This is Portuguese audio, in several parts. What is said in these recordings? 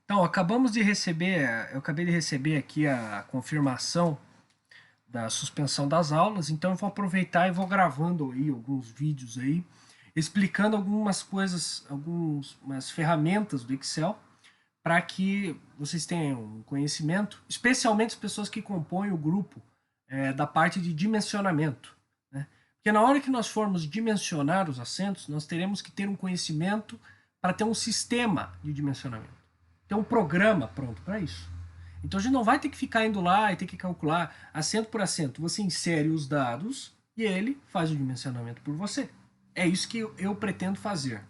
Então, acabamos de receber, eu acabei de receber aqui a confirmação da suspensão das aulas, então eu vou aproveitar e vou gravando aí alguns vídeos aí, explicando algumas coisas, algumas ferramentas do Excel, para que vocês tenham um conhecimento, especialmente as pessoas que compõem o grupo da parte de dimensionamento, né? Porque na hora que nós formos dimensionar os assentos, nós teremos que ter um conhecimento para ter um sistema de dimensionamento. Ter um programa pronto para isso. Então a gente não vai ter que ficar indo lá e ter que calcular assento por assento. Você insere os dados e ele faz o dimensionamento por você. É isso que eu pretendo fazer.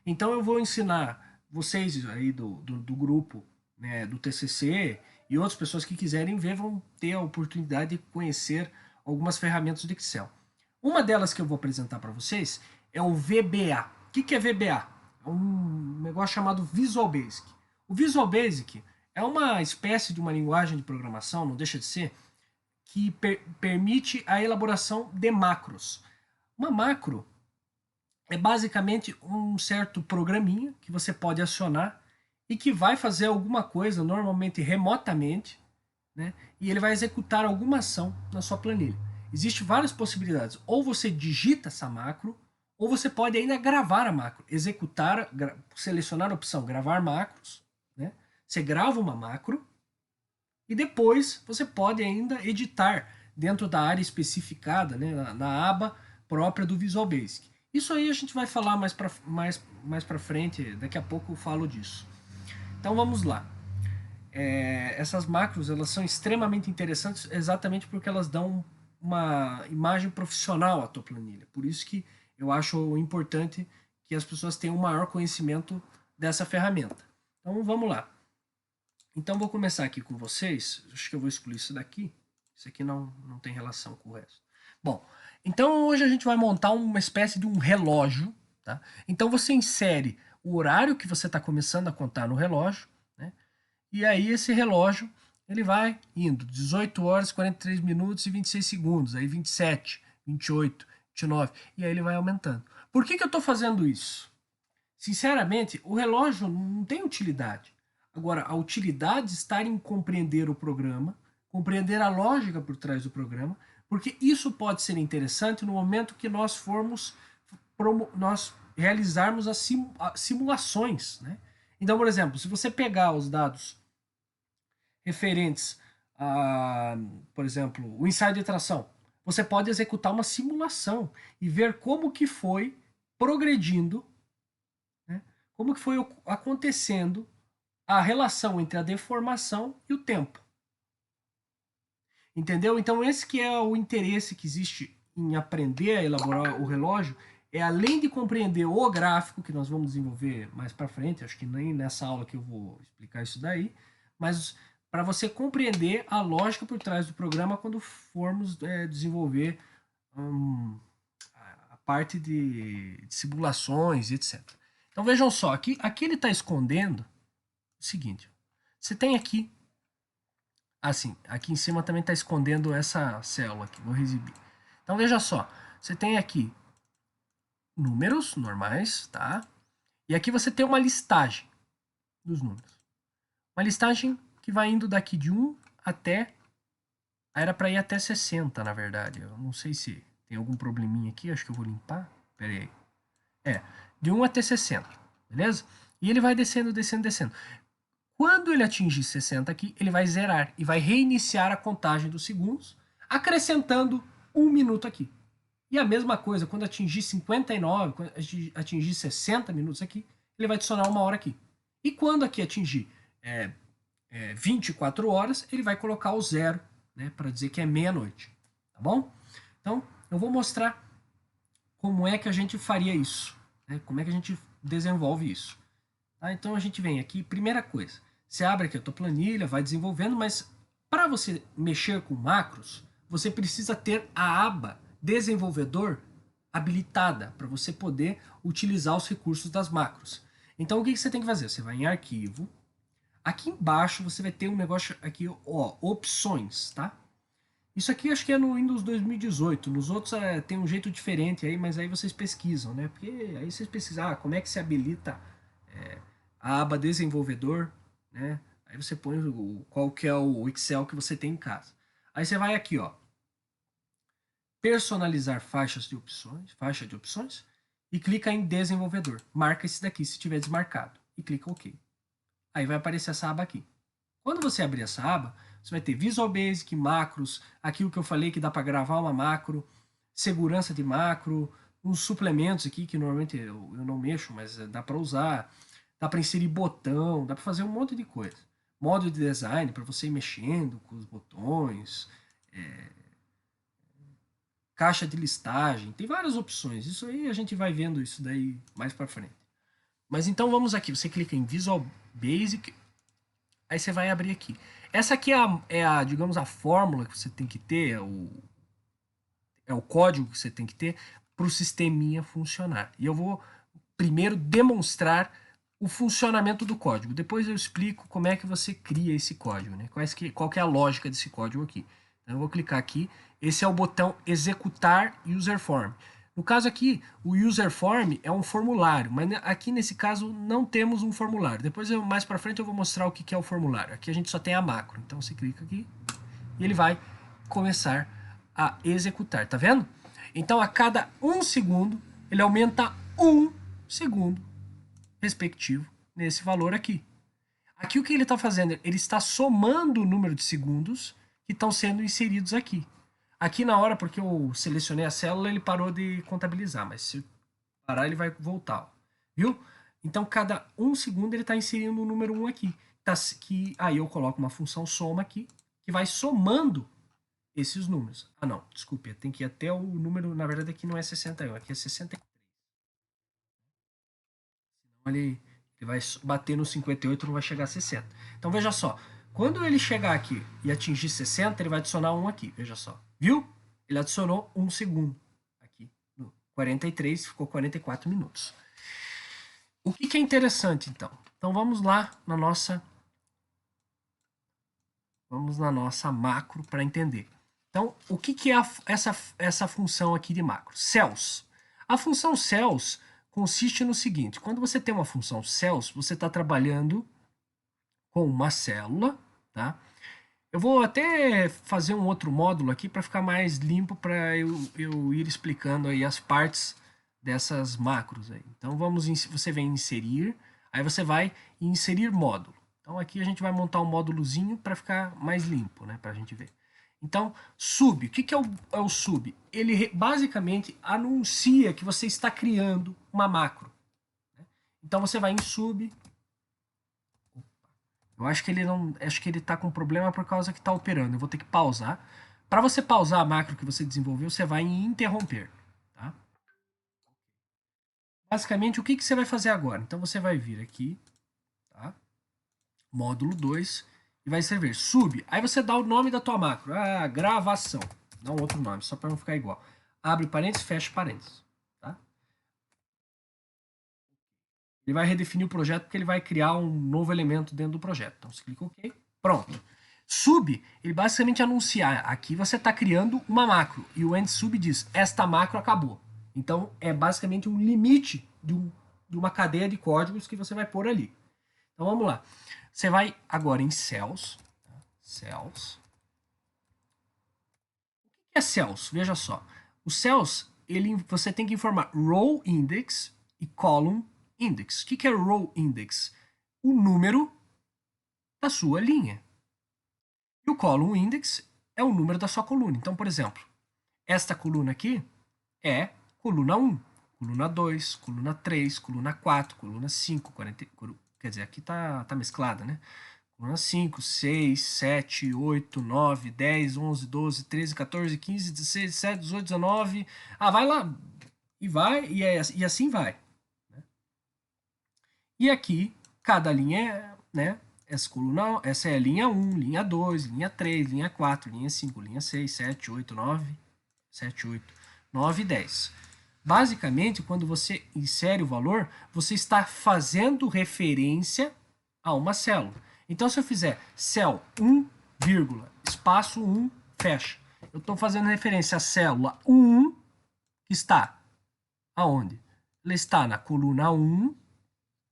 Então eu vou ensinar vocês aí do grupo, né, do TCC e outras pessoas que quiserem ver vão ter a oportunidade de conhecer algumas ferramentas do Excel. Uma delas que eu vou apresentar para vocês é o VBA. O que é VBA? É um negócio chamado Visual Basic. O Visual Basic é uma espécie de uma linguagem de programação, não deixa de ser, que permite a elaboração de macros. Uma macro é basicamente um certo programinha que você pode acionar e que vai fazer alguma coisa, normalmente remotamente, né? E ele vai executar alguma ação na sua planilha. Existem várias possibilidades. Ou você digita essa macro, ou você pode ainda gravar a macro, executar, selecionar a opção gravar macros, né? Você grava uma macro e depois você pode ainda editar dentro da área especificada, né, na aba própria do Visual Basic. Isso aí a gente vai falar mais pra frente, daqui a pouco eu falo disso. Então vamos lá. Essas macros elas são extremamente interessantes exatamente porque elas dão uma imagem profissional à tua planilha. Por isso que eu acho importante que as pessoas tenham um maior conhecimento dessa ferramenta. Então vamos lá. Então vou começar aqui com vocês. Acho que eu vou excluir isso daqui. Isso aqui não tem relação com o resto. Bom, então hoje a gente vai montar uma espécie de um relógio. Tá? Então você insere o horário que você está começando a contar no relógio, né? E aí esse relógio ele vai indo 18 horas, 43 minutos e 26 segundos, aí 27, 28, 29, e aí ele vai aumentando. Por que eu estou fazendo isso? Sinceramente, o relógio não tem utilidade. Agora, a utilidade está em compreender o programa, compreender a lógica por trás do programa, porque isso pode ser interessante no momento que nós nós realizarmos as simulações, né? Então, por exemplo, se você pegar os dados referentes a, por exemplo, o ensaio de tração, você pode executar uma simulação e ver como que foi progredindo, né? Como que foi acontecendo a relação entre a deformação e o tempo. Entendeu? Então esse que é o interesse que existe em aprender a elaborar o relógio, é além de compreender o gráfico, que nós vamos desenvolver mais para frente, acho que nem nessa aula que eu vou explicar isso daí, mas para você compreender a lógica por trás do programa quando formos desenvolver a parte de simulações, etc. Então vejam só, aqui ele está escondendo o seguinte, você tem aqui, assim, aqui em cima também está escondendo essa célula aqui, vou exibir. Então veja só, você tem aqui números normais, tá? E aqui você tem uma listagem dos números. Uma listagem que vai indo daqui de 1 até... Era para ir até 60, na verdade. Eu não sei se tem algum probleminha aqui, acho que eu vou limpar. Pera aí. De 1 até 60, beleza? E ele vai descendo, descendo, descendo. Quando ele atingir 60 aqui, ele vai zerar e vai reiniciar a contagem dos segundos, acrescentando 1 minuto aqui. E a mesma coisa, quando atingir 59, quando atingir 60 minutos aqui, ele vai adicionar 1 hora aqui. E quando aqui atingir 24 horas, ele vai colocar o zero, né, para dizer que é meia-noite. Tá bom? Então, eu vou mostrar como é que a gente faria isso, né, como é que a gente desenvolve isso. Tá? Então, a gente vem aqui, primeira coisa, você abre aqui a tua planilha, vai desenvolvendo, mas para você mexer com macros, você precisa ter a aba desenvolvedor habilitada para você poder utilizar os recursos das macros. Então o que você tem que fazer? Você vai em arquivo, aqui embaixo você vai ter um negócio aqui, ó, opções, tá? Isso aqui acho que é no Windows 2018, nos outros tem um jeito diferente aí, mas aí vocês pesquisam, né? Porque aí vocês pesquisam, como é que se habilita a aba desenvolvedor, né? Aí você põe qual que é o Excel que você tem em casa. Aí você vai aqui, ó, personalizar faixa de opções, e clica em desenvolvedor. Marca esse daqui se tiver desmarcado e clica OK. Aí vai aparecer essa aba aqui. Quando você abrir essa aba, você vai ter Visual Basic, macros, aquilo que eu falei que dá para gravar uma macro, segurança de macro, uns suplementos aqui que normalmente eu não mexo, mas dá para usar, dá para inserir botão, dá para fazer um monte de coisa. Modo de design para você ir mexendo com os botões, caixa de listagem, tem várias opções. Isso aí a gente vai vendo isso daí mais para frente. Mas então vamos aqui, você clica em Visual Basic, aí você vai abrir aqui. Essa aqui digamos, a fórmula que você tem que ter, é o código que você tem que ter para o sisteminha funcionar. E eu vou primeiro demonstrar o funcionamento do código. Depois eu explico como é que você cria esse código, né? Qual que é a lógica desse código aqui. Então eu vou clicar aqui. Esse é o botão executar user form. No caso aqui, o user form é um formulário, mas aqui nesse caso não temos um formulário. Depois mais para frente eu vou mostrar o que é o formulário. Aqui a gente só tem a macro. Então você clica aqui e ele vai começar a executar, tá vendo? Então a cada 1 segundo ele aumenta 1 segundo respectivo nesse valor aqui. Aqui o que ele está fazendo? Ele está somando o número de segundos que estão sendo inseridos aqui. Aqui na hora, porque eu selecionei a célula, ele parou de contabilizar, mas se parar ele vai voltar, ó. Viu? Então cada 1 segundo ele está inserindo o número 1 aqui. Aí eu coloco uma função soma aqui, que vai somando esses números. Ah não, desculpe, tem que ir até o número, na verdade aqui não é 61, aqui é 63. Ele vai bater no 58, não vai chegar a 60. Então veja só, quando ele chegar aqui e atingir 60, ele vai adicionar 1 aqui, veja só. Viu? Ele adicionou 1 segundo aqui. No 43 ficou 44 minutos. O que é interessante então? Então vamos lá na nossa macro para entender. Então, o que é essa função aqui de macro? Cells. A função cells consiste no seguinte: quando você tem uma função cells, você está trabalhando com uma célula, tá? Eu vou até fazer um outro módulo aqui para ficar mais limpo, para eu ir explicando aí as partes dessas macros aí. Então você vem inserir, aí você vai inserir módulo. Então aqui a gente vai montar um módulozinho para ficar mais limpo, né, para a gente ver. Então, sub, o que é o sub? Ele basicamente anuncia que você está criando uma macro. Então você vai em sub. Eu acho que ele não, acho que ele está com problema por causa que está operando. Eu vou ter que pausar. Para você pausar a macro que você desenvolveu, você vai em interromper. Tá? Basicamente, o que você vai fazer agora? Então você vai vir aqui, tá? Módulo 2, e vai escrever sub. Aí você dá o nome da tua macro. Ah, gravação. Dá um outro nome, só para não ficar igual. Abre parênteses, fecha parênteses. Tá? Ele vai redefinir o projeto porque ele vai criar um novo elemento dentro do projeto. Então você clica OK. Pronto. Sub, ele basicamente anuncia, aqui você está criando uma macro, e o end sub diz, esta macro acabou. Então, é basicamente um limite de uma cadeia de códigos que você vai pôr ali. Então, vamos lá. Você vai agora em cells. Cells. O que é cells? Veja só. O cells, você tem que informar row index e column index. O que é row index? O número da sua linha. E o column index é o número da sua coluna. Então, por exemplo, esta coluna aqui é coluna 1, coluna 2, coluna 3, coluna 4, coluna 5, 40, quer dizer, aqui tá mesclada, né? Coluna 5, 6, 7, 8, 9, 10, 11, 12, 13, 14, 15, 16, 17, 18, 19. Ah, vai lá. E vai, e assim vai. E aqui, cada linha, né? Essa é a linha 1, linha 2, linha 3, linha 4, linha 5, linha 6, 7, 8, 9, 7, 8, 9 e 10. Basicamente, quando você insere o valor, você está fazendo referência a uma célula. Então, se eu fizer cell 1, espaço 1, fecha. Eu estou fazendo referência à célula 1, que está aonde? Ela está na coluna 1,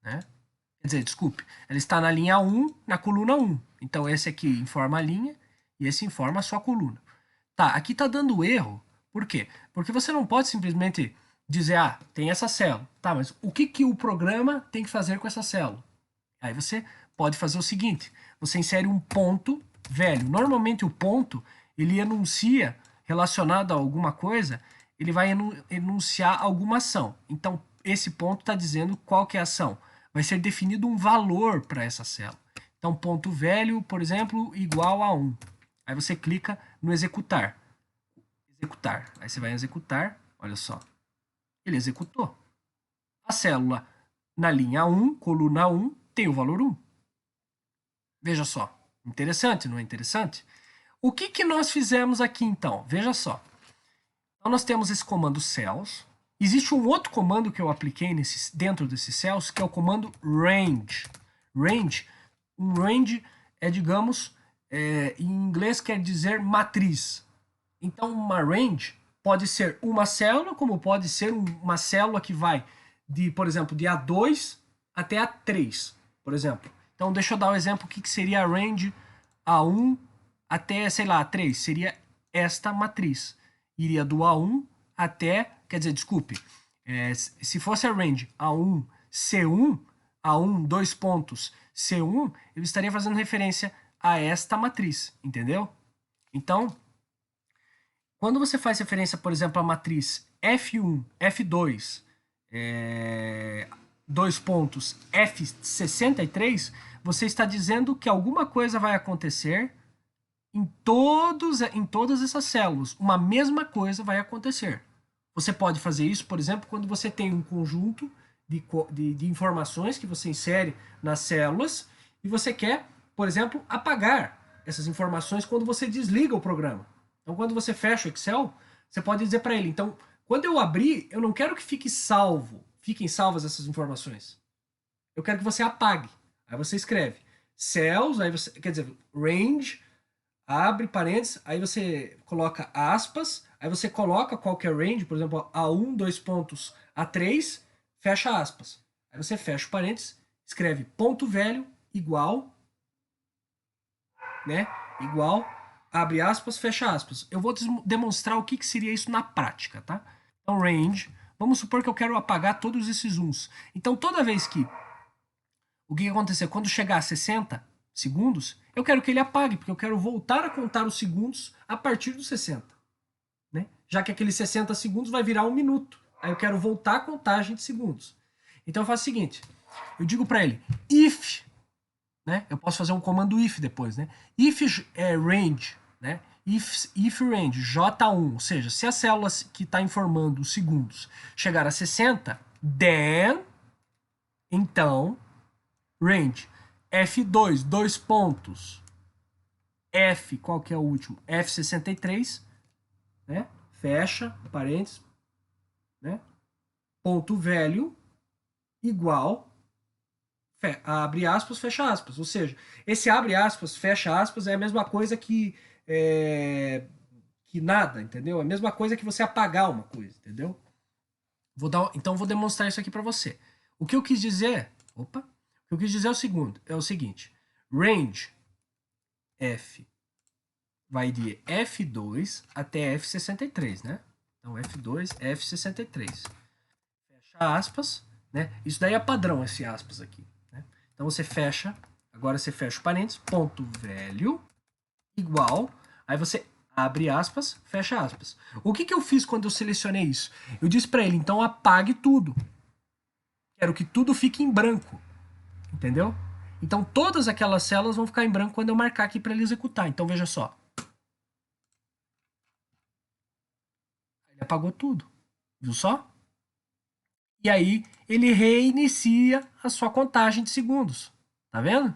né? Quer dizer, desculpe, ela está na linha 1, na coluna 1. Então esse aqui informa a linha e esse informa a sua coluna. Tá, aqui está dando erro. Por quê? Porque você não pode simplesmente dizer, ah, tem essa célula. Tá, mas o que, que o programa tem que fazer com essa célula? Aí você pode fazer o seguinte, você insere um ponto velho. Normalmente o ponto, ele enuncia, relacionado a alguma coisa, ele vai enunciar alguma ação. Então, esse ponto está dizendo qual que é a ação. Vai ser definido um valor para essa célula. Então, ponto velho, por exemplo, igual a 1. Aí você clica no executar. Executar. Aí você vai executar, olha só. Ele executou. A célula na linha 1, coluna 1, tem o valor 1. Veja só. Interessante, não é interessante? O que, que nós fizemos aqui, então? Veja só. Então, nós temos esse comando cells. Existe um outro comando que eu apliquei dentro desses cells, que é o comando range. Um range é, digamos, em inglês quer dizer matriz. Então, uma range pode ser uma célula, como pode ser uma célula que vai de, por exemplo, de A2 até A3, por exemplo. Então, deixa eu dar um exemplo, o que seria a range A1 até, sei lá, A3. Seria esta matriz. Iria do A1 até, quer dizer, desculpe, se fosse a range A1, C1, A1, dois pontos, C1, eu estaria fazendo referência a esta matriz, entendeu? Então, quando você faz referência, por exemplo, à matriz F1, F2, dois pontos, F63, você está dizendo que alguma coisa vai acontecer em todas essas células. Uma mesma coisa vai acontecer. Você pode fazer isso, por exemplo, quando você tem um conjunto de informações que você insere nas células e você quer, por exemplo, apagar essas informações quando você desliga o programa. Então, quando você fecha o Excel, você pode dizer para ele, então, quando eu abrir, eu não quero que fiquem salvas essas informações. Eu quero que você apague. Aí você escreve cells, aí você, quer dizer, range, abre parênteses, aí você coloca aspas, aí você coloca qual que é range, por exemplo, A1, dois pontos, A3, fecha aspas. Aí você fecha o parênteses, escreve ponto velho, igual, né? Igual, abre aspas, fecha aspas. Eu vou demonstrar o que, que seria isso na prática, tá? Então, range, vamos supor que eu quero apagar todos esses uns. Então, toda vez que o que acontecer? Quando chegar a 60 segundos, eu quero que ele apague, porque eu quero voltar a contar os segundos a partir dos 60. Né? Já que aqueles 60 segundos vai virar um minuto. Aí eu quero voltar a contagem de segundos. Então eu faço o seguinte, eu digo para ele, if, né? Eu posso fazer um comando if depois, né? If range, né? If range, J1, ou seja, se a célula que está informando os segundos chegar a 60, then, então, range F2, dois pontos, F, qual que é o último? F63, né? Fecha, parênteses, né? Ponto velho, igual, abre aspas, fecha aspas. Ou seja, esse abre aspas, fecha aspas é a mesma coisa que nada, entendeu? É a mesma coisa que você apagar uma coisa, entendeu? Então vou demonstrar isso aqui para você. O que eu quis dizer, opa, o que eu quis dizer é o seguinte, range F vai de F2 até F63, né? Então F2, F63. Fecha aspas, né? Isso daí é padrão, esse aspas aqui. Né? Então você fecha, agora você fecha o parênteses, ponto velho, igual, aí você abre aspas, fecha aspas. O que, que eu fiz quando eu selecionei isso? Eu disse para ele, então apague tudo. Quero que tudo fique em branco, entendeu? Então todas aquelas células vão ficar em branco quando eu marcar aqui para ele executar. Então veja só. Ele apagou tudo. Viu só? E aí ele reinicia a sua contagem de segundos. Tá vendo?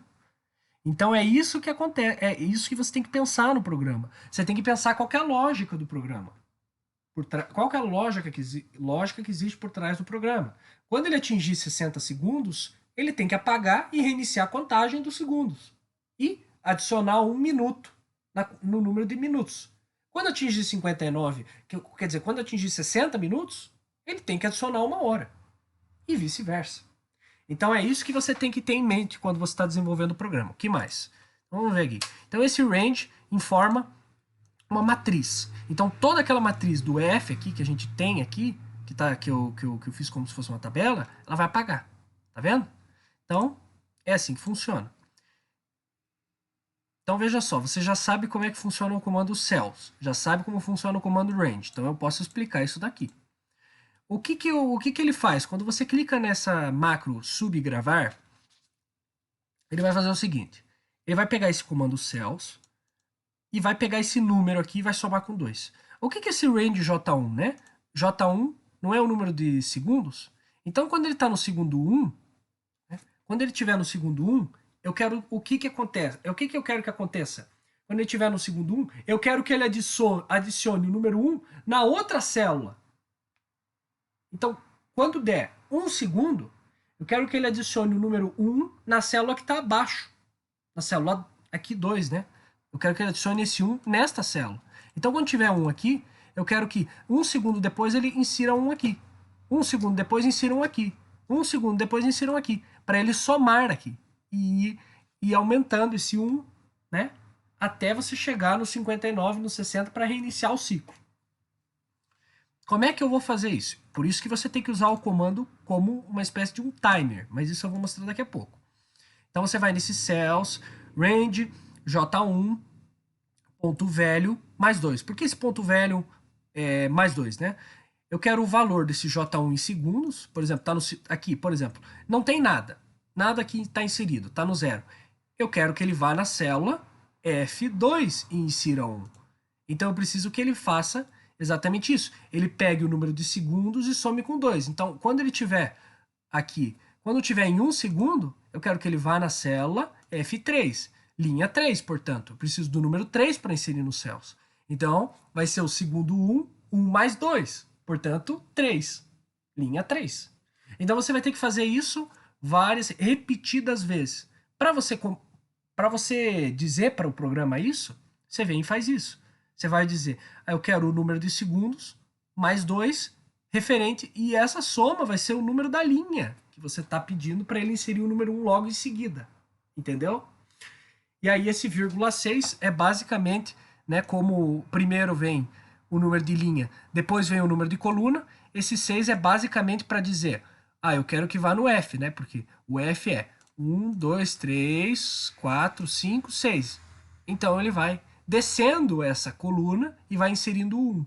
Então é isso que acontece, é isso que você tem que pensar no programa. Você tem que pensar qual que é a lógica do programa. Qual que é a lógica que existe por trás do programa. Quando ele atingir 60 segundos, ele tem que apagar e reiniciar a contagem dos segundos. E adicionar um minuto no número de minutos. Quando atingir 59, quer dizer, quando atingir 60 minutos, ele tem que adicionar uma hora. E vice-versa. Então é isso que você tem que ter em mente quando você está desenvolvendo o programa. O que mais? Vamos ver aqui. Então esse range informa uma matriz. Então toda aquela matriz do F aqui que a gente tem aqui, que eu fiz como se fosse uma tabela, ela vai apagar. Tá vendo? Então é assim que funciona. Então veja só, você já sabe como é que funciona o comando cells, já sabe como funciona o comando range, então eu posso explicar isso daqui. O que ele faz? Quando você clica nessa macro subgravar, ele vai fazer o seguinte, ele vai pegar esse comando cells e vai pegar esse número aqui e vai somar com 2. O que é esse range J1, né? J1 não é o número de segundos? Então quando ele está no segundo 1, né? Quando ele estiver no segundo 1, eu quero o que acontece? O que eu quero que aconteça? Quando ele estiver no segundo 1, eu quero que ele adicione o número 1 na outra célula. Então, quando der 1 segundo, eu quero que ele adicione o número 1 na célula que está abaixo. Na célula aqui 2, né? Eu quero que ele adicione esse 1 nesta célula. Então, quando tiver 1 aqui, eu quero que 1 segundo depois ele insira 1 aqui. 1 segundo depois insira 1 aqui. 1 segundo depois insira 1 aqui. Para ele somar aqui. E ir aumentando esse 1, né? Até você chegar no 59, no 60 para reiniciar o ciclo. Como é que eu vou fazer isso? Por isso que você tem que usar o comando como uma espécie de um timer, mas isso eu vou mostrar daqui a pouco. Então você vai nesse cells, range, J1, ponto velho, mais 2. Por que esse ponto velho é mais 2, né? Eu quero o valor desse J1 em segundos, por exemplo, tá aqui, por exemplo, não tem nada. Nada aqui está inserido, está no zero. Eu quero que ele vá na célula F2 e insira 1. Então eu preciso que ele faça exatamente isso. Ele pegue o número de segundos e some com 2. Então, quando ele tiver aqui, quando tiver em 1 segundo, eu quero que ele vá na célula F3, linha 3, portanto. Eu preciso do número 3 para inserir nos cells. Então, vai ser o segundo 1, 1 mais 2, portanto, 3, linha 3. Então, você vai ter que fazer isso várias, repetidas vezes. Para você dizer para o programa isso, você vem e faz isso. Você vai dizer, eu quero o número de segundos, mais 2, referente, e essa soma vai ser o número da linha que você está pedindo para ele inserir o número 1 logo em seguida. Entendeu? E aí esse vírgula 6 é basicamente, né, como primeiro vem o número de linha, depois vem o número de coluna, esse 6 é basicamente para dizer, eu quero que vá no F, né, porque o F é 1, 2, 3, 4, 5, 6. Então ele vai descendo essa coluna e vai inserindo o 1.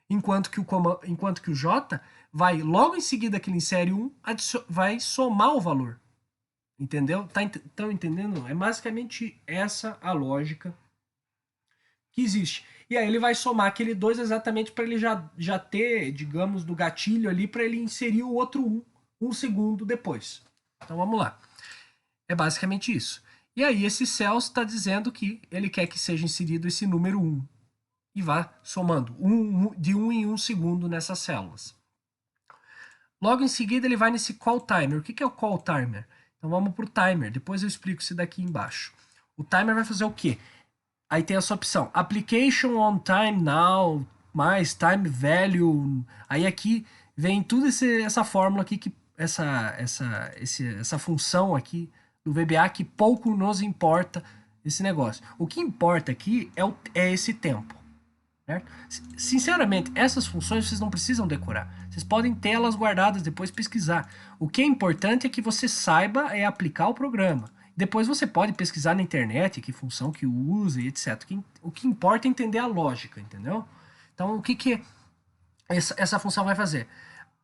Enquanto que o J vai, logo em seguida que ele insere 1, vai somar o valor. Entendeu? Estão entendendo? É basicamente essa a lógica que existe. E aí ele vai somar aquele 2 exatamente para ele já ter, digamos, do gatilho ali, para ele inserir o outro 1 um segundo depois. Então vamos lá. É basicamente isso. E aí esse cells está dizendo que ele quer que seja inserido esse número 1. E vá somando de 1 em 1 segundo nessas células. Logo em seguida ele vai nesse call timer. O que é o call timer? Então vamos para o timer. Depois eu explico isso daqui embaixo. O timer vai fazer o quê? Aí tem essa opção. Application on time now, mais time value. Aí aqui vem tudo essa fórmula aqui, essa função aqui do VBA que pouco nos importa esse negócio. O que importa aqui é esse tempo. Certo? Sinceramente, essas funções vocês não precisam decorar. Vocês podem ter elas guardadas, depois pesquisar. O que é importante é que você saiba aplicar o programa. Depois você pode pesquisar na internet que função que usa e etc. O que importa é entender a lógica, entendeu? Então, o que essa função vai fazer?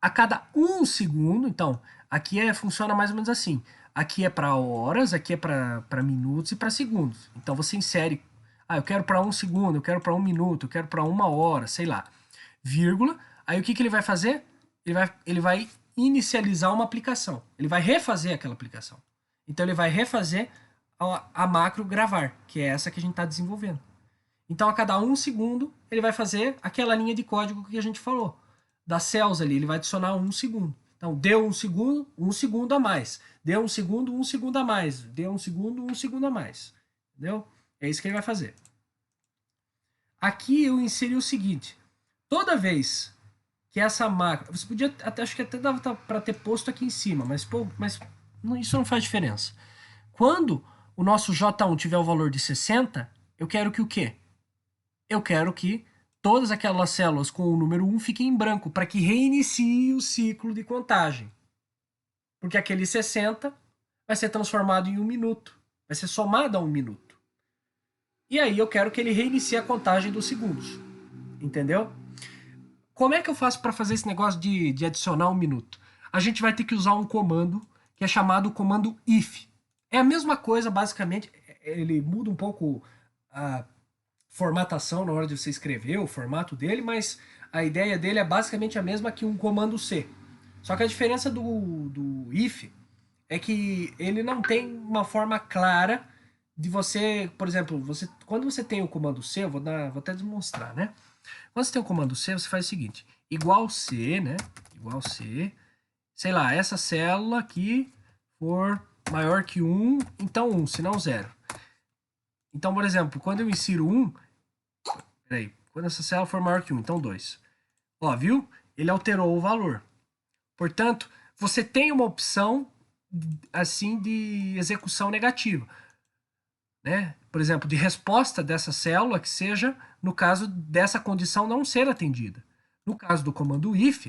A cada 1 segundo, então, aqui funciona mais ou menos assim. Aqui é para horas, aqui é para minutos e para segundos. Então, você insere, eu quero para 1 segundo, eu quero para 1 minuto, eu quero para 1 hora, sei lá, vírgula. Aí o que ele vai fazer? Ele vai inicializar uma aplicação. Ele vai refazer aquela aplicação. Então ele vai refazer a macro gravar, que é essa que a gente está desenvolvendo. Então a cada 1 segundo ele vai fazer aquela linha de código que a gente falou. Das cells ali, ele vai adicionar 1 segundo. Então deu 1 segundo a mais. Deu 1 segundo a mais. Deu 1 segundo a mais. Entendeu? É isso que ele vai fazer. Aqui eu inseri o seguinte. Toda vez que essa macro... Você podia, acho que até dava para ter posto aqui em cima, mas Isso não faz diferença. Quando o nosso J1 tiver o valor de 60, eu quero que o quê? Eu quero que todas aquelas células com o número 1 fiquem em branco, para que reinicie o ciclo de contagem. Porque aquele 60 vai ser transformado em 1 minuto. Vai ser somado a 1 minuto. E aí eu quero que ele reinicie a contagem dos segundos. Entendeu? Como é que eu faço para fazer esse negócio de adicionar 1 minuto? A gente vai ter que usar um comando que é chamado comando if. É a mesma coisa, basicamente. Ele muda um pouco a formatação na hora de você escrever, o formato dele, mas a ideia dele é basicamente a mesma que um comando C. Só que a diferença do if é que ele não tem uma forma clara de você, por exemplo, quando você tem o comando C, vou até demonstrar, né? Quando você tem o comando C, você faz o seguinte, igual C, né? Igual C, sei lá, essa célula aqui for maior que 1, então 1, senão 0. Então, por exemplo, quando eu insiro 1, peraí, quando essa célula for maior que 1, então 2. Ó, viu? Ele alterou o valor. Portanto, você tem uma opção assim de execução negativa, né? Por exemplo, de resposta dessa célula que seja no caso dessa condição não ser atendida. No caso do comando if,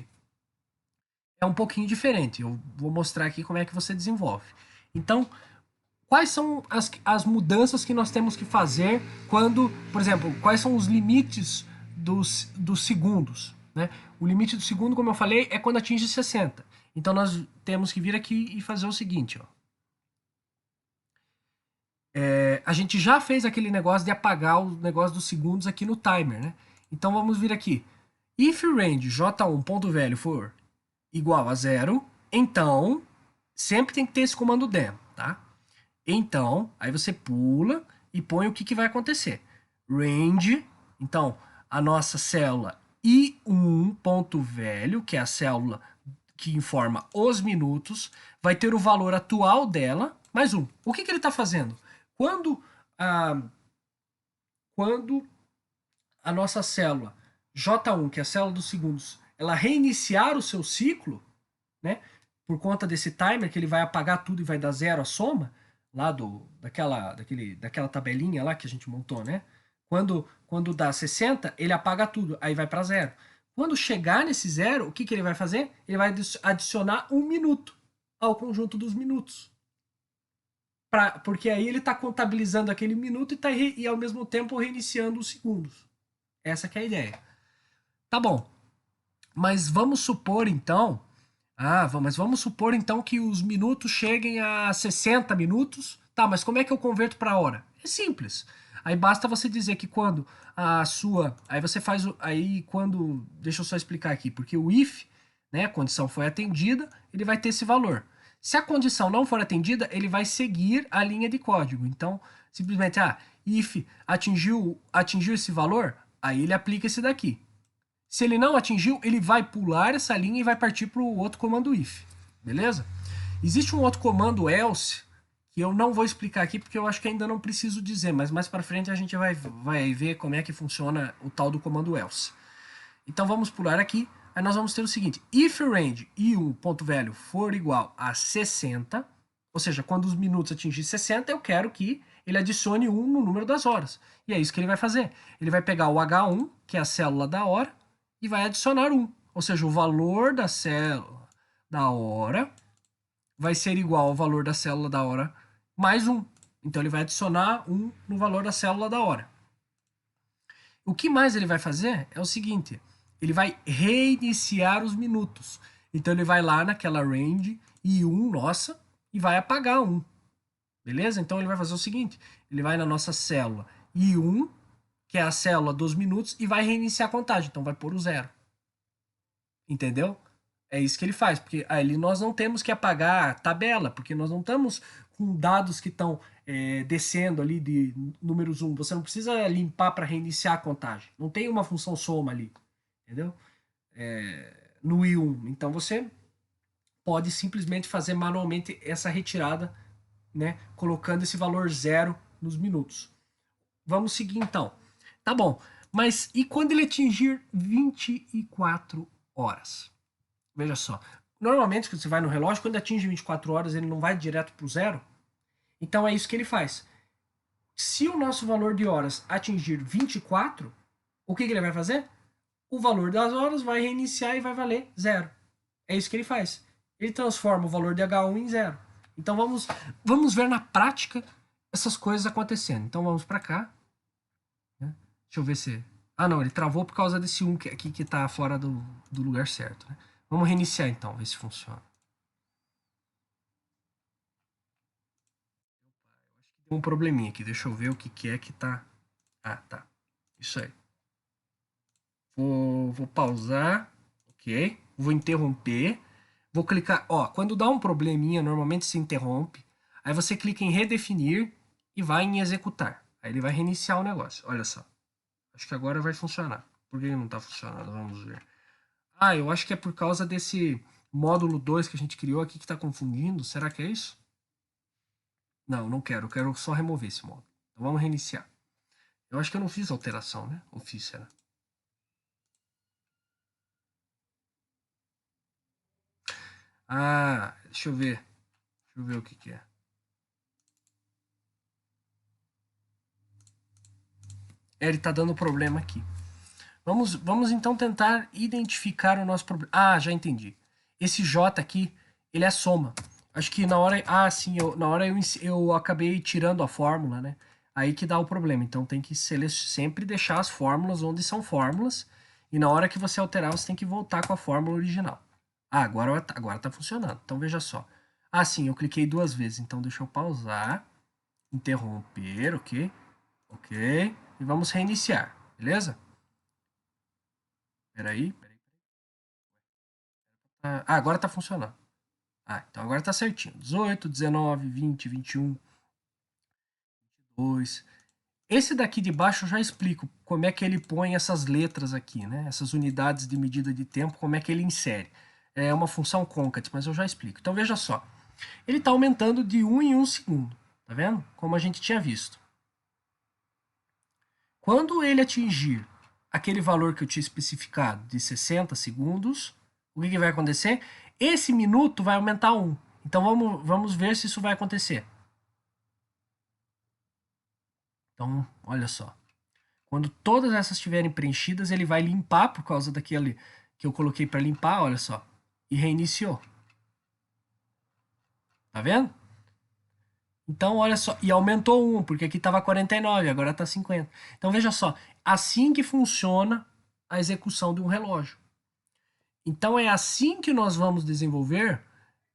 é um pouquinho diferente. Eu vou mostrar aqui como é que você desenvolve. Então, quais são as mudanças que nós temos que fazer quando, por exemplo, quais são os limites dos segundos? Né? O limite do segundo, como eu falei, é quando atinge 60. Então nós temos que vir aqui e fazer o seguinte. Ó. A gente já fez aquele negócio de apagar o negócio dos segundos aqui no timer. Né? Então vamos vir aqui. If range j1.velho for igual a 0, então sempre tem que ter esse comando dem. Tá? Então, aí você pula e põe o que vai acontecer. Range, então, a nossa célula I1.velho, que é a célula que informa os minutos, vai ter o valor atual dela, mais 1. O que ele está fazendo? Quando a nossa célula J1, que é a célula dos segundos, ela reiniciar o seu ciclo, né, por conta desse timer, que ele vai apagar tudo e vai dar 0 a soma, lá daquela tabelinha lá que a gente montou, né? Quando dá 60, ele apaga tudo, aí vai para 0. Quando chegar nesse 0, o que ele vai fazer? Ele vai adicionar 1 minuto ao conjunto dos minutos. Porque aí ele está contabilizando aquele minuto e ao mesmo tempo reiniciando os segundos. Essa que é a ideia. Tá bom. Mas vamos supor então mas vamos supor então que os minutos cheguem a 60 minutos. Tá, mas como é que eu converto para hora? É simples. Aí basta você dizer que quando a sua. Aí você faz. Aí quando. Deixa eu só explicar aqui. Porque o if, né, a condição foi atendida, ele vai ter esse valor. Se a condição não for atendida, ele vai seguir a linha de código. Então, simplesmente, if atingiu esse valor, aí ele aplica esse daqui. Se ele não atingiu, ele vai pular essa linha e vai partir para o outro comando if. Beleza? Existe um outro comando else que eu não vou explicar aqui porque eu acho que ainda não preciso dizer, mas mais para frente a gente vai ver como é que funciona o tal do comando else. Então vamos pular aqui. Aí nós vamos ter o seguinte: if range i1.velho for igual a 60, ou seja, quando os minutos atingir 60, eu quero que ele adicione 1 no número das horas. E é isso que ele vai fazer. Ele vai pegar o H1, que é a célula da hora, e vai adicionar 1. Ou seja, o valor da célula da hora vai ser igual ao valor da célula da hora mais 1. Então ele vai adicionar 1 no valor da célula da hora. O que mais ele vai fazer é o seguinte: ele vai reiniciar os minutos. Então ele vai lá naquela range I1 nossa e vai apagar 1. Beleza? Então ele vai fazer o seguinte: ele vai na nossa célula I1, que é a célula dos minutos, e vai reiniciar a contagem. Então vai pôr o 0. Entendeu? É isso que ele faz, porque ali nós não temos que apagar a tabela, porque nós não estamos com dados que estão descendo ali de números 1. Você não precisa limpar para reiniciar a contagem. Não tem uma função soma ali. Entendeu? No I1. Então você pode simplesmente fazer manualmente essa retirada, né, colocando esse valor 0 nos minutos. Vamos seguir então. Tá bom, mas e quando ele atingir 24 horas? Veja só, normalmente, quando você vai no relógio, quando atinge 24 horas, ele não vai direto para o zero. Então é isso que ele faz. Se o nosso valor de horas atingir 24, o que ele vai fazer? O valor das horas vai reiniciar e vai valer zero. É isso que ele faz. Ele transforma o valor de H1 em zero. Então vamos ver na prática essas coisas acontecendo. Então vamos para cá. Né? Deixa eu ver se... Ah, não, ele travou por causa desse 1 aqui que está fora do lugar certo. Né? Vamos reiniciar então, ver se funciona. Acho que deu um probleminha aqui. Deixa eu ver o que é que tá... Ah, tá. Isso aí. Vou pausar. Ok. Vou interromper. Vou clicar... Ó, quando dá um probleminha, normalmente se interrompe. Aí você clica em redefinir e vai em executar. Aí ele vai reiniciar o negócio. Olha só. Acho que agora vai funcionar. Por que ele não está funcionando? Vamos ver. Ah, eu acho que é por causa desse módulo 2 que a gente criou aqui que está confundindo. Será que é isso? Não, não quero. Eu quero só remover esse módulo. Então vamos reiniciar. Eu acho que eu não fiz alteração, né? Ou fiz, será? Ah, deixa eu ver. Deixa eu ver o que é. Ele está dando problema aqui. Vamos então tentar identificar o nosso problema. Ah, já entendi. Esse J aqui, ele é soma. Acho que na hora. Ah, sim, na hora eu acabei tirando a fórmula, né? Aí que dá o problema. Então tem que sempre deixar as fórmulas onde são fórmulas. E na hora que você alterar, você tem que voltar com a fórmula original. Ah, agora tá funcionando. Então veja só. Ah, sim, eu cliquei 2 vezes. Então deixa eu pausar. Interromper, ok? Ok. E vamos reiniciar, beleza? Peraí. Ah, agora tá funcionando. Ah, então agora tá certinho. 18, 19, 20, 21, 22. Esse daqui de baixo eu já explico como é que ele põe essas letras aqui, né? Essas unidades de medida de tempo, como é que ele insere. É uma função concat, mas eu já explico. Então veja só. Ele está aumentando de 1 em 1 segundo. Tá vendo? Como a gente tinha visto. Quando ele atingir aquele valor que eu tinha especificado de 60 segundos, o que vai acontecer? Esse minuto vai aumentar 1. Então vamos ver se isso vai acontecer. Então, olha só. Quando todas essas estiverem preenchidas, ele vai limpar por causa daquele que eu coloquei para limpar, olha só. E reiniciou. Tá vendo? Então, olha só. E aumentou 1, porque aqui estava 49, agora está 50. Então, veja só. Assim que funciona a execução de um relógio. Então, é assim que nós vamos desenvolver.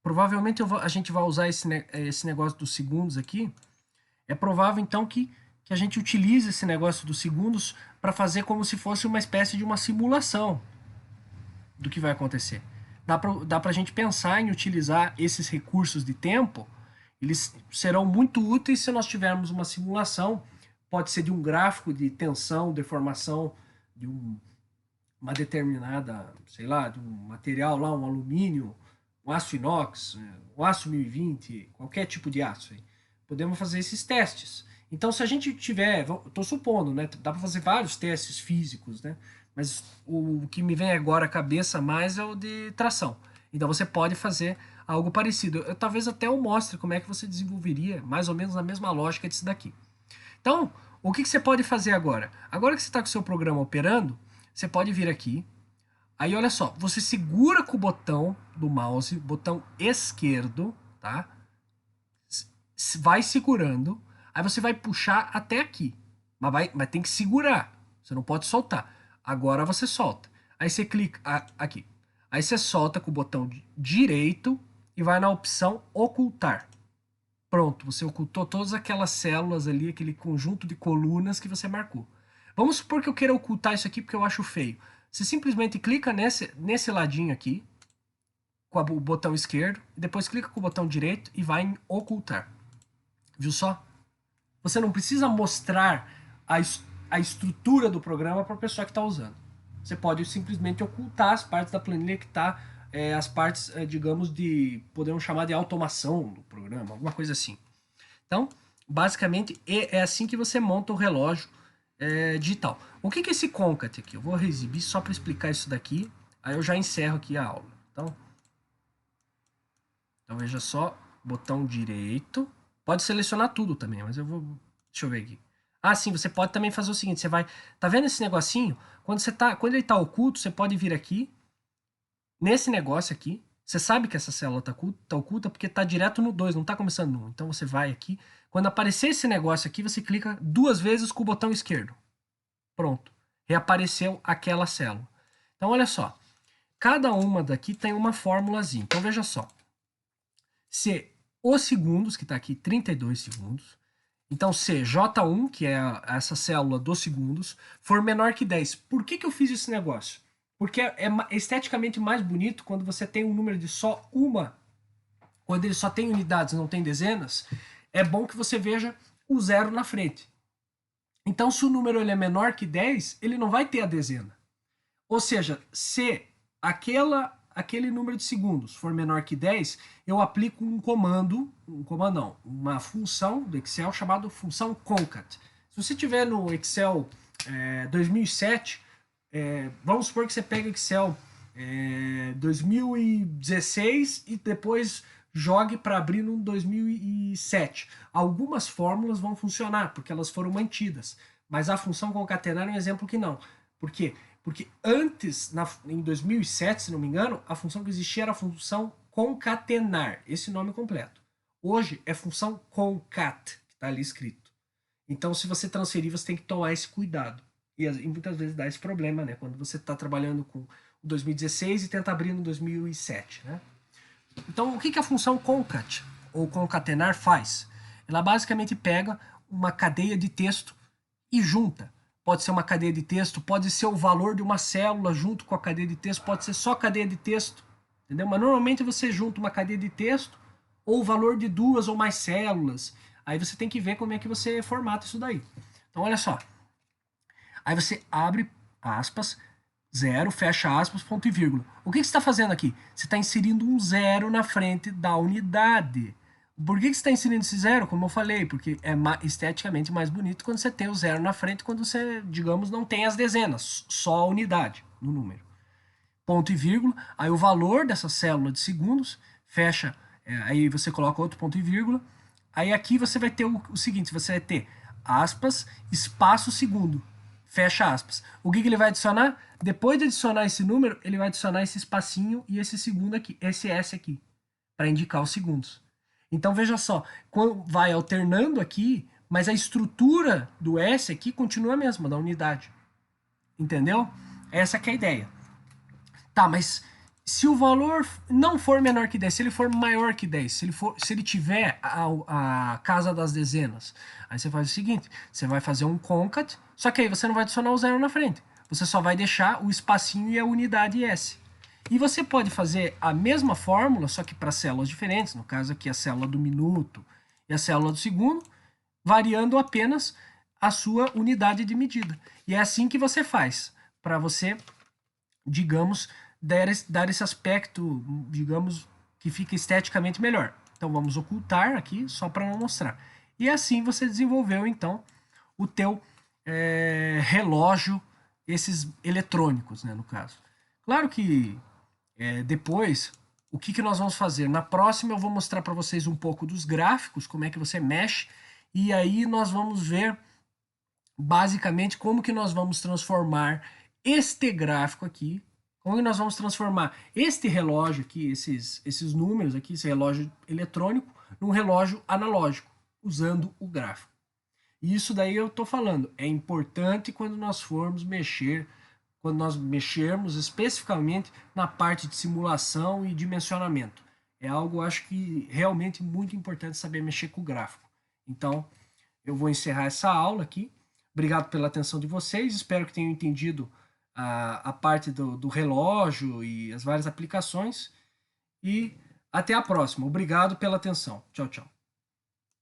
Provavelmente a gente vai usar esse negócio dos segundos aqui. É provável, então, que a gente utilize esse negócio dos segundos para fazer como se fosse uma espécie de uma simulação do que vai acontecer. Dá para a gente pensar em utilizar esses recursos de tempo. Eles serão muito úteis se nós tivermos uma simulação. Pode ser de um gráfico de tensão, deformação de uma determinada, sei lá, de um material lá, um alumínio, um aço inox, um aço 1020, qualquer tipo de aço. Aí. Podemos fazer esses testes. Então, se a gente tiver, estou supondo, né? Dá para fazer vários testes físicos, né? Mas o que me vem agora à cabeça mais é o de tração. Então, você pode fazer algo parecido. Talvez até eu mostre como é que você desenvolveria, mais ou menos na mesma lógica disso daqui. Então, o que você pode fazer agora? Agora que você está com o seu programa operando, você pode vir aqui. Aí, olha só, você segura com o botão do mouse, botão esquerdo, tá? Vai segurando, aí você vai puxar até aqui. Mas tem que segurar, você não pode soltar. Agora você solta. Aí você clica aqui. Aí você solta com o botão direito e vai na opção ocultar. Pronto, você ocultou todas aquelas células ali, aquele conjunto de colunas que você marcou. Vamos supor que eu queira ocultar isso aqui porque eu acho feio. Você simplesmente clica nesse ladinho aqui, com o botão esquerdo, e depois clica com o botão direito e vai em ocultar. Viu só? Você não precisa mostrar a estrutura do programa para a pessoa que está usando. Você pode simplesmente ocultar as partes da planilha que está, as partes, digamos, podemos chamar de automação do programa, alguma coisa assim. Então, basicamente, é assim que você monta o relógio digital. O que é esse concat aqui? Eu vou reexibir só para explicar isso daqui, aí eu já encerro aqui a aula. Então, Então veja só, botão direito. Pode selecionar tudo também, mas eu vou... Deixa eu ver aqui. Ah, sim, você pode também fazer o seguinte, você vai... Tá vendo esse negocinho? Quando ele tá oculto, você pode vir aqui, nesse negócio aqui. Você sabe que essa célula tá oculta porque tá direto no 2, não tá começando no 1. Então você vai aqui. Quando aparecer esse negócio aqui, você clica 2 vezes com o botão esquerdo. Pronto. Reapareceu aquela célula. Então olha só. Cada uma daqui tem uma formulazinha. Então veja só. Se os segundos, que está aqui 32 segundos, então se J1, que é essa célula dos segundos, for menor que 10. Por que eu fiz esse negócio? Porque é esteticamente mais bonito quando você tem um número de só uma, quando ele só tem unidades, não tem dezenas, é bom que você veja o zero na frente. Então, se o número ele é menor que 10, ele não vai ter a dezena. Ou seja, se aquele número de segundos for menor que 10, eu aplico uma função do Excel chamada função concat. Se você tiver no Excel 2007, vamos supor que você pega o Excel 2016 e depois jogue para abrir no 2007. Algumas fórmulas vão funcionar, porque elas foram mantidas. Mas a função concatenar é um exemplo que não. Por quê? Porque antes, em 2007, se não me engano, a função que existia era a função concatenar, esse nome completo. Hoje é função concat, que está ali escrito. Então, se você transferir, você tem que tomar esse cuidado. E muitas vezes dá esse problema, né? Quando você está trabalhando com o 2016 e tenta abrir no 2007, né? Então, o que a função concat, ou concatenar, faz? Ela basicamente pega uma cadeia de texto e junta. Pode ser uma cadeia de texto, pode ser o valor de uma célula junto com a cadeia de texto, pode ser só cadeia de texto, entendeu? Mas normalmente você junta uma cadeia de texto ou o valor de 2 ou mais células. Aí você tem que ver como é que você formata isso daí. Então, olha só. Aí você abre aspas, zero, fecha aspas, ponto e vírgula. O que você está fazendo aqui? Você está inserindo um zero na frente da unidade. Por que você está inserindo esse zero? Como eu falei, porque é esteticamente mais bonito quando você tem o zero na frente, quando você, digamos, não tem as dezenas, só a unidade no número. Ponto e vírgula, aí o valor dessa célula de segundos, fecha, aí você coloca outro ponto e vírgula, aí aqui você vai ter o seguinte, você vai ter aspas, espaço segundo, fecha aspas. O que ele vai adicionar? Depois de adicionar esse número, ele vai adicionar esse espacinho e esse segundo aqui, esse S aqui, para indicar os segundos. Então veja só, vai alternando aqui, mas a estrutura do S aqui continua a mesma, da unidade. Entendeu? Essa que é a ideia. Tá, mas se o valor não for menor que 10, se ele for maior que 10, se ele tiver a casa das dezenas, aí você faz o seguinte, você vai fazer um concat, só que aí você não vai adicionar o zero na frente. Você só vai deixar o espacinho e a unidade S. E você pode fazer a mesma fórmula, só que para células diferentes, no caso aqui a célula do minuto e a célula do segundo, variando apenas a sua unidade de medida. E é assim que você faz, para você, digamos, dar esse aspecto, digamos, que fica esteticamente melhor. Então vamos ocultar aqui, só para não mostrar. E assim você desenvolveu, então, o teu relógio, esses eletrônicos, né, no caso. Claro que depois, o que nós vamos fazer? Na próxima eu vou mostrar para vocês um pouco dos gráficos, como é que você mexe, e aí nós vamos ver basicamente como que nós vamos transformar este gráfico aqui, como que nós vamos transformar este relógio aqui, esses números aqui, esse relógio eletrônico, num relógio analógico, usando o gráfico. E isso daí eu estou falando, é importante quando nós formos mexer, quando nós mexermos especificamente na parte de simulação e dimensionamento. É algo, acho que, realmente muito importante saber mexer com o gráfico. Então, eu vou encerrar essa aula aqui. Obrigado pela atenção de vocês, espero que tenham entendido a parte do relógio e as várias aplicações. E até a próxima. Obrigado pela atenção. Tchau, tchau.